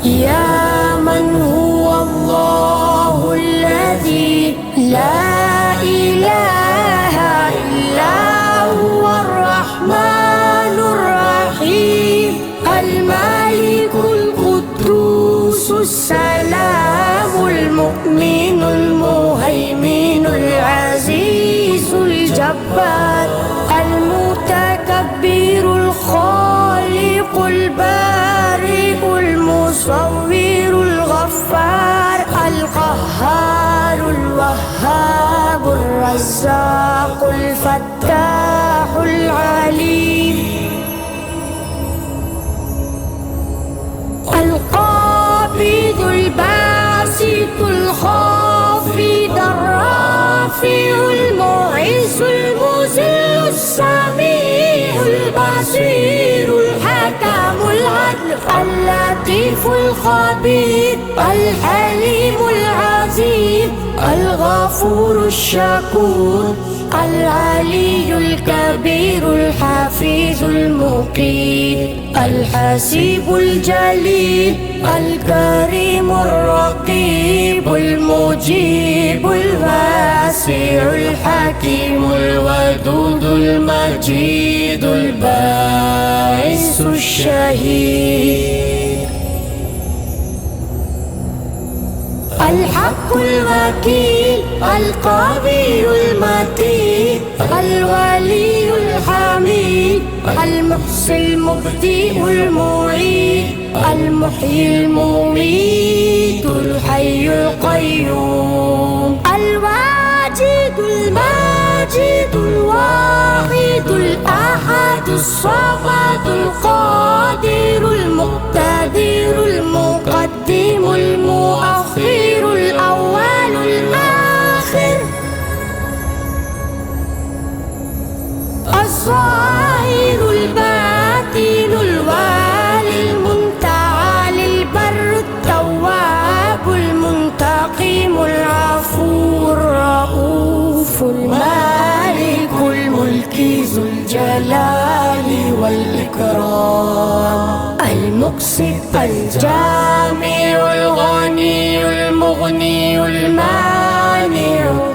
يا من هو الله الذي لا إله إلا هو الرحمن الرحيم الملك القدوس السلام المؤمن المهيمن العزيز الجبار المتكبر الخالق البارئ المصور الغفار القهار الوهاب الرزاق الفتاح العليم القابض الباسط الخافض الرافع المعز المذل السميع البصير الحكم العدل اللطيف الخبير الحليم العظيم الغفور الشكور العلي الكبير الحفيظ المقيم الحسيب الجليل الكريم الرقيب المجيب الواسع الحكيم الودود المجيد الباعث الشهيد الحق الوكيل القوي المتين الولي الحميد المحصي المبدئ المعيد المحيي المميت الحي القيوم الواجد الماجد الواحد الأحد الصمد القادر المقتدر المقدم المؤخر الأول الآخر الظاهر الباطن الوالي المنتعالي البر التواب المنتقم العفو الرؤوف المالك الملك ذو الجلال والإكرام المقسط الجامع الغني المغني المانع